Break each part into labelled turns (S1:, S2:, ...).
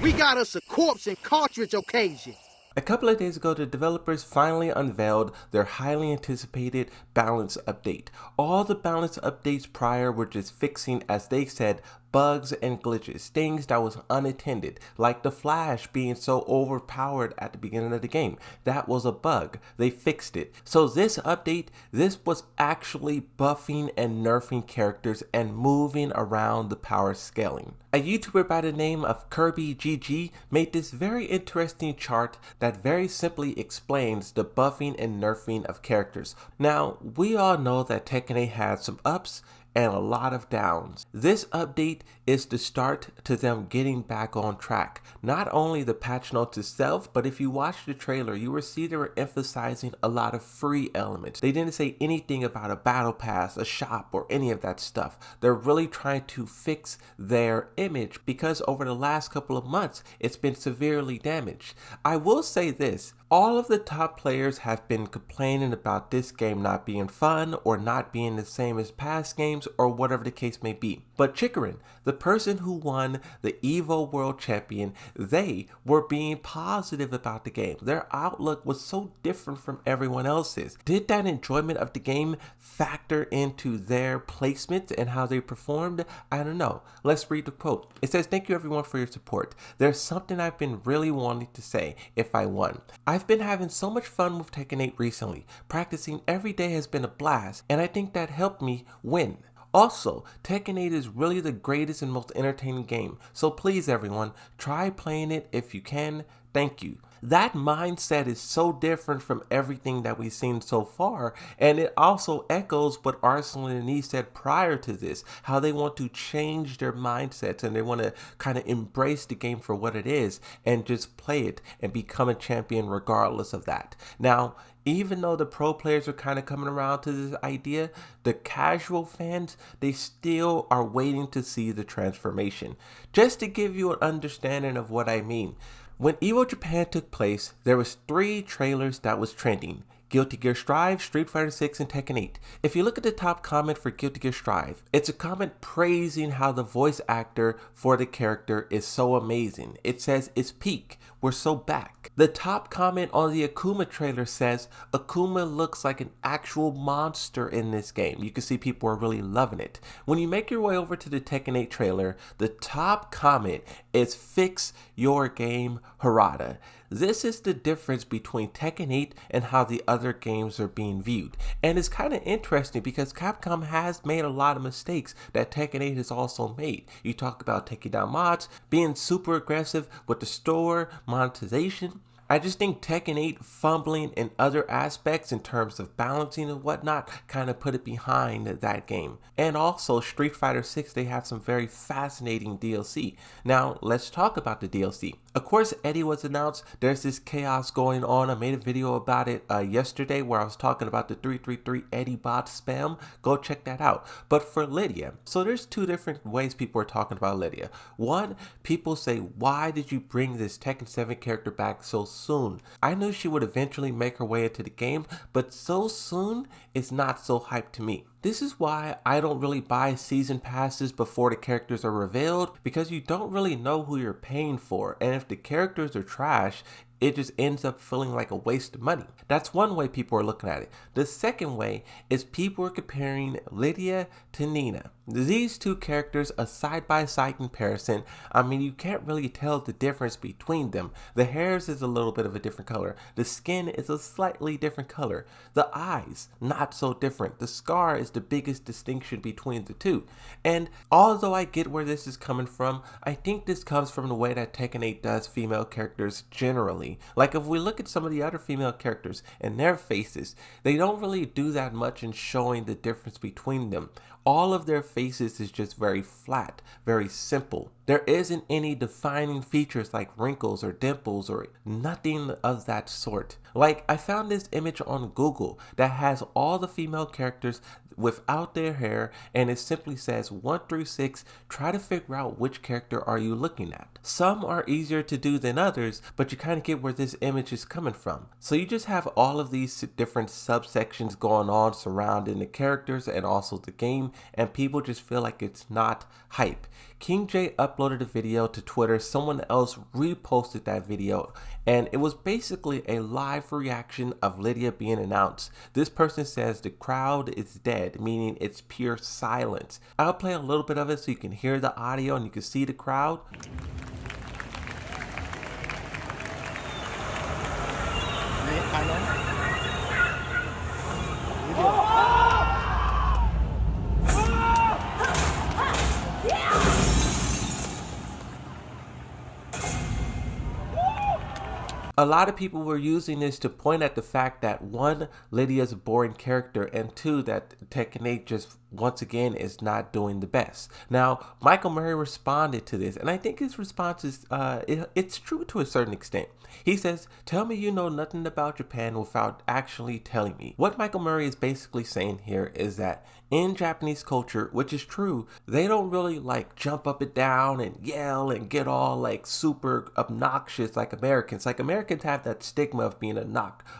S1: We got us a corpse and cartridge occasion.
S2: A couple of days ago, the developers finally unveiled their highly anticipated balance update. All the balance updates prior were just fixing, as they said, bugs and glitches, things that was unintended, like the flash being so overpowered at the beginning of the game. That was a bug. They fixed it. So this update, this was actually buffing and nerfing characters and moving around the power scaling. A YouTuber by the name of Kirby GG made this very interesting chart that very simply explains the buffing and nerfing of characters. Now, we all know that Tekken 8 had some ups and a lot of downs. This update is the start to them getting back on track. Not only the patch notes itself, but if you watch the trailer, you will see they were emphasizing a lot of free elements. They didn't say anything about a battle pass, a shop, or any of that stuff. They're really trying to fix their image because over the last couple of months, it's been severely damaged. I will say this. All of the top players have been complaining about this game not being fun or not being the same as past games or whatever the case may be. But Chikarin, the person who won the EVO World Champion, they were being positive about the game. Their outlook was so different from everyone else's. Did that enjoyment of the game factor into their placement and how they performed? I don't know. Let's read the quote. It says, "Thank you everyone for your support. There's something I've been really wanting to say if I won. I've been having so much fun with Tekken 8 recently. Practicing every day has been a blast, and I think that helped me win. Also, Tekken 8 is really the greatest and most entertaining game, so please everyone, try playing it if you can. Thank you." That mindset is so different from everything that we've seen so far, and it also echoes what Arsenal and Nee said prior to this, how they want to change their mindsets and they want to kind of embrace the game for what it is and just play it and become a champion regardless of that. Now, even though the pro players are kind of coming around to this idea, the casual fans, they still are waiting to see the transformation. Just to give you an understanding of what I mean, when EVO Japan took place, there was 3 trailers that was trending: Guilty Gear Strive, Street Fighter 6, and Tekken 8. If you look at the top comment for Guilty Gear Strive, it's a comment praising how the voice actor for the character is so amazing. It says, "It's peak. We're so back." The top comment on the Akuma trailer says, "Akuma looks like an actual monster in this game." You can see people are really loving it. When you make your way over to the Tekken 8 trailer, the top comment is, "Fix your game, Harada." This is the difference between Tekken 8 and how the other games are being viewed. And it's kind of interesting because Capcom has made a lot of mistakes that Tekken 8 has also made. You talk about taking down mods, being super aggressive with the store, monetization. I just think Tekken 8 fumbling in other aspects in terms of balancing and whatnot kind of put it behind that game. And also Street Fighter 6, they have some very fascinating DLC. Now let's talk about the DLC. Of course, Eddie was announced. There's this chaos going on. I made a video about it yesterday where I was talking about the 333 Eddie bot spam. Go check that out. But for Lidia, so there's 2 different ways people are talking about Lidia. One, people say, why did you bring this Tekken 7 character back so soon? I knew she would eventually make her way into the game, but so soon is not so hyped to me. This is why I don't really buy season passes before the characters are revealed, because you don't really know who you're paying for, and if the characters are trash, it just ends up feeling like a waste of money. That's one way people are looking at it. The second way is people are comparing Lidia to Nina. These 2 characters, a side-by-side comparison, I mean, you can't really tell the difference between them. The hairs is a little bit of a different color. The skin is a slightly different color. The eyes, not so different. The scar is the biggest distinction between the 2. And although I get where this is coming from, I think this comes from the way that Tekken 8 does female characters generally. Like if we look at some of the other female characters and their faces, they don't really do that much in showing the difference between them. All of their faces is just very flat, very simple. There isn't any defining features like wrinkles or dimples or nothing of that sort. Like I found this image on Google that has all the female characters without their hair, and it simply says 1 through 6, try to figure out which character are you looking at. Some are easier to do than others, but you kind of get where this image is coming from. So you just have all of these different subsections going on surrounding the characters and also the game, and people just feel like it's not hype. King J uploaded a video to Twitter, someone else reposted that video, and it was basically a live reaction of Lidia being announced. This person says the crowd is dead, meaning it's pure silence. I'll play a little bit of it so you can hear the audio and you can see the crowd. A lot of people were using this to point at the fact that one, Lydia's a boring character, and two, that Tekken 8 just once again is not doing the best. Now, Michael Murray responded to this, and I think his response is it's true to a certain extent. He says, "Tell me you know nothing about Japan without actually telling me." What Michael Murray is basically saying here is that in Japanese culture, which is true, they don't really like jump up and down and yell and get all like super obnoxious like Americans. Like Americans have that stigma of being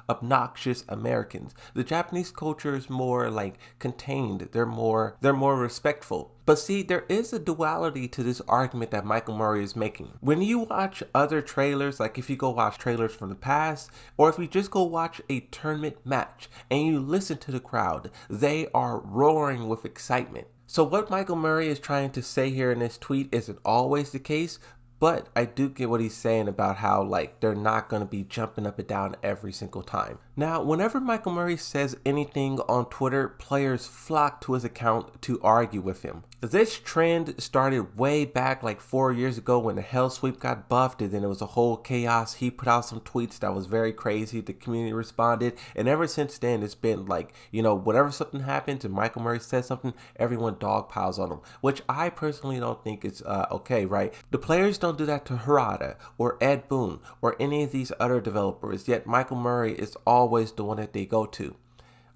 S2: obnoxious Americans. The Japanese culture is more like contained. They're more respectful. But see, there is a duality to this argument that Michael Murray is making. When you watch other trailers, like if you go watch trailers from the past, or if you just go watch a tournament match and you listen to the crowd, they are roaring with excitement. So what Michael Murray is trying to say here in this tweet isn't always the case, but I do get what he's saying about how like they're not going to be jumping up and down every single time. Now, whenever Michael Murray says anything on Twitter, players flock to his account to argue with him. This trend started way back like 4 years ago when the Hell Sweep got buffed, and then it was a whole chaos. He put out some tweets that was very crazy. The community responded, and ever since then it's been like, you know, whenever something happens and Michael Murray says something, everyone dog piles on him, which I personally don't think is okay, right? The players don't do that to Harada or Ed Boon or any of these other developers, yet Michael Murray is always the one that they go to.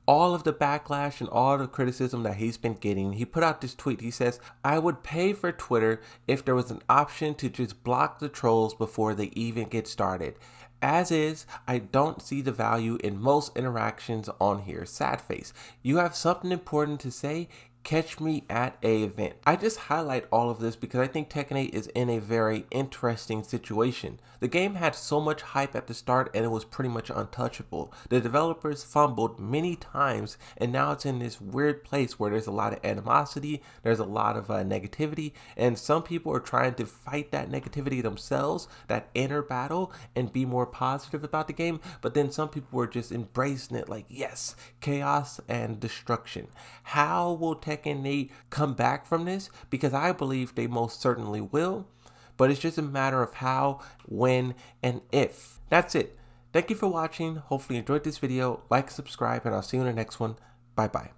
S2: All of the backlash and all the criticism that he's been getting, he put out this tweet. He says, "I would pay for Twitter if there was an option to just block the trolls before they even get started. As is, I don't see the value in most interactions on here. Sad face. You have something important to say? Catch me at a event." I just highlight all of this because I think Tekken 8 is in a very interesting situation. The game had so much hype at the start and it was pretty much untouchable. The developers fumbled many times and now it's in this weird place where there's a lot of animosity, there's a lot of negativity, and some people are trying to fight that negativity themselves, that inner battle, and be more positive about the game, but then some people were just embracing it like, yes, chaos and destruction. How will Tekken 8 come back from this? Because I believe they most certainly will, but it's just a matter of how, when, and if. That's it. Thank you for watching. Hopefully you enjoyed this video. Like, subscribe, and I'll see you in the next one. Bye bye.